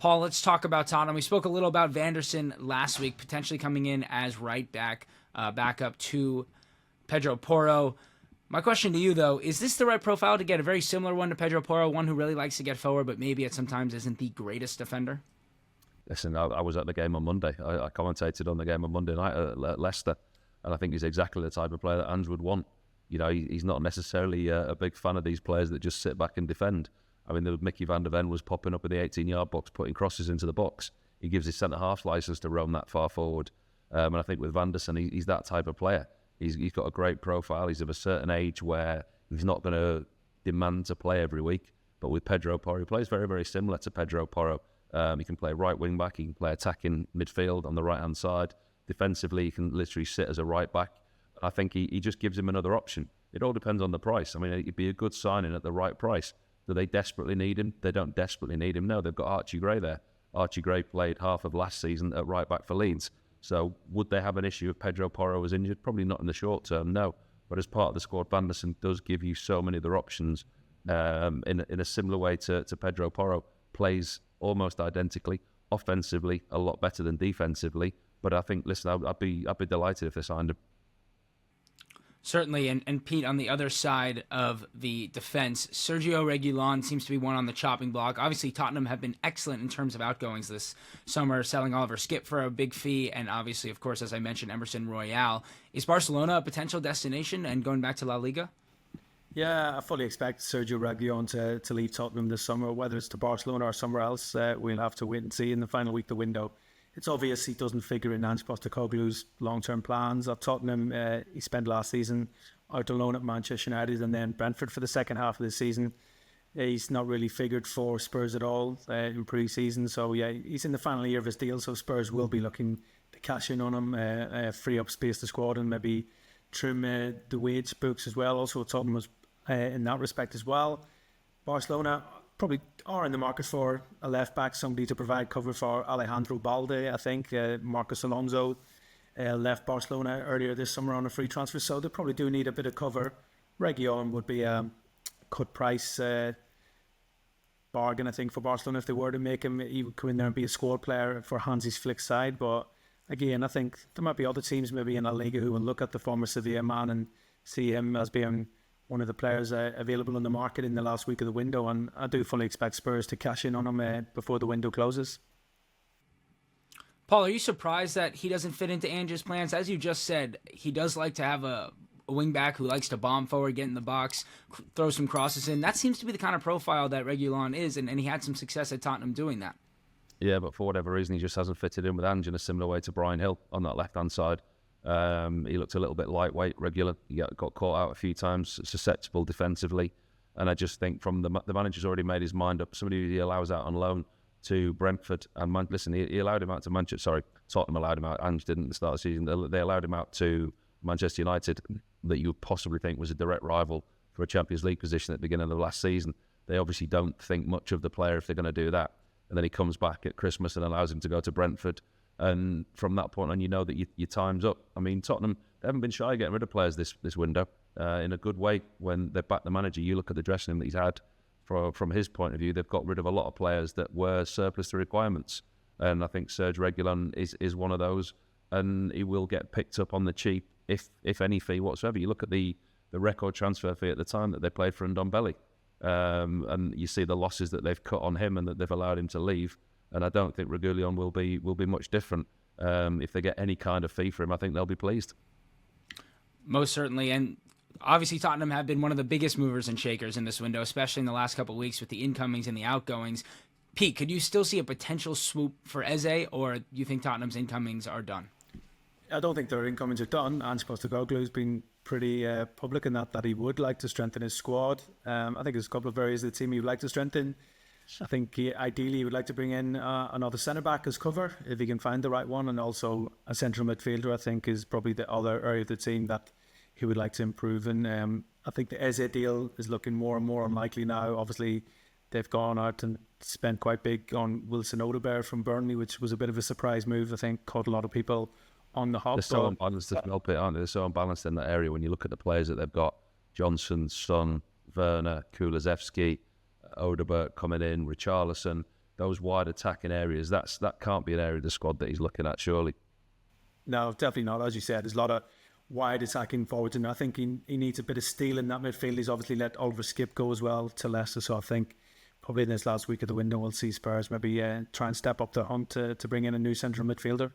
Paul, let's talk about Tottenham. We spoke a little about Vanderson last week, potentially coming in as right back, backup to Pedro Porro. My question to you, though, is this the right profile to get a very similar one to Pedro Porro, one who really likes to get forward, but maybe at sometimes isn't the greatest defender? Listen, I was at the game on Monday. I commentated on the game on Monday night at Leicester, and I think he's exactly the type of player that Ange would want. You know, he's not necessarily a big fan of these players that just sit back and defend. I mean, the Mickey van der Ven was popping up in the 18-yard box, putting crosses into the box. He gives his centre-half licence to roam that far forward. And I think with Vanderson, he's that type of player. He's got a great profile. He's of a certain age where he's not going to demand to play every week. But with Pedro Porro, he plays very, very similar to Pedro Porro. He can play right wing back. He can play attacking midfield on the right-hand side. Defensively, he can literally sit as a right back. I think he just gives him another option. It all depends on the price. I mean, it'd be a good signing at the right price. Do they desperately need him? They don't desperately need him. No, they've got Archie Gray there. Archie Gray played half of last season at right back for Leeds. So would they have an issue if Pedro Porro was injured? Probably not in the short term, no. But as part of the squad, Vanderson does give you so many other options in a similar way to Pedro Porro. Plays almost identically, offensively, a lot better than defensively. But I think, listen, I'd be delighted if they signed him. Certainly, and Pete, on the other side of the defense, Sergio Reguilon seems to be one on the chopping block. Obviously, Tottenham have been excellent in terms of outgoings this summer, selling Oliver Skip for a big fee, and obviously, of course, as I mentioned, Emerson Royale. Is Barcelona a potential destination and going back to La Liga? Yeah, I fully expect Sergio Reguilon to leave Tottenham this summer, whether it's to Barcelona or somewhere else. We'll have to wait and see in the final week of the window. It's obvious he doesn't figure in Ange Postecoglou's long-term plans at Tottenham. He spent last season out on loan at Manchester United and then Brentford for the second half of the season. He's not really figured for Spurs at all in pre-season. So, yeah, he's in the final year of his deal, so Spurs will be looking to cash in on him, free up space to squad and maybe trim the wage books as well. Also, Tottenham was in that respect as well. Barcelona probably are in the market for a left-back, somebody to provide cover for Alejandro Balde, I think. Marcos Alonso left Barcelona earlier this summer on a free transfer, so they probably do need a bit of cover. Reguilon would be a cut-price bargain, I think, for Barcelona if they were to make him. He would come in there and be a squad player for Hansi Flick's side, but again, I think there might be other teams maybe in La Liga who will look at the former Sevilla man and see him as being one of the players available on the market in the last week of the window, and I do fully expect Spurs to cash in on him before the window closes. Paul, are you surprised that he doesn't fit into Ange's plans? As you just said, he does like to have a wing-back who likes to bomb forward, get in the box, throw some crosses in. That seems to be the kind of profile that Reguilon is, and he had some success at Tottenham doing that. Yeah, but for whatever reason, he just hasn't fitted in with Ange in a similar way to Bryan Hill on that left-hand side. He looked a little bit lightweight, regular. He got caught out a few times, susceptible defensively. And I just think from the manager's already made his mind up. Somebody he allows out on loan to Brentford. And he allowed him out to Manchester. Sorry, Tottenham allowed him out. Ange didn't at the start of the season. They allowed him out to Manchester United, that you would possibly think was a direct rival for a Champions League position at the beginning of the last season. They obviously don't think much of the player if they're going to do that. And then he comes back at Christmas and allows him to go to Brentford. And from that point on, you know that your time's up. I mean, Tottenham, they haven't been shy of getting rid of players this window in a good way. When they back the manager, you look at the dressing room that he's had. From his point of view, they've got rid of a lot of players that were surplus to requirements. And I think Serge Reguilon is one of those. And he will get picked up on the cheap, if any fee whatsoever. You look at the record transfer fee at the time that they played for Ndombele. And you see the losses that they've cut on him and that they've allowed him to leave. And I don't think Reguilon will be much different. If they get any kind of fee for him, I think they'll be pleased. Most certainly. And obviously Tottenham have been one of the biggest movers and shakers in this window, especially in the last couple of weeks with the incomings and the outgoings. Pete, could you still see a potential swoop for Eze, or do you think Tottenham's incomings are done? I don't think their incomings are done. Ange Postecoglou's been pretty public in that he would like to strengthen his squad. I think there's a couple of areas of the team he would like to strengthen. I think ideally he would like to bring in another centre-back as cover, if he can find the right one, and also a central midfielder, I think, is probably the other area of the team that he would like to improve in. I think the Eze deal is looking more and more unlikely now. Obviously, they've gone out and spent quite big on Wilson Odegaard from Burnley, which was a bit of a surprise move, I think, caught a lot of people on the hop. They're so unbalanced as well, Pete, aren't they? They're so unbalanced in that area when you look at the players that they've got. Johnson, Son, Werner, Kulusevski, Odegaard coming in, Richarlison. those wide attacking areas. That can't be an area of the squad that he's looking at, surely. No, definitely not. As you said, there's a lot of wide attacking forwards, and I think he needs a bit of steel in that midfield. He's obviously let Oliver Skip go as well to Leicester, so I think probably in this last week of the window we'll see Spurs maybe try and step up the hunt to bring in a new central midfielder.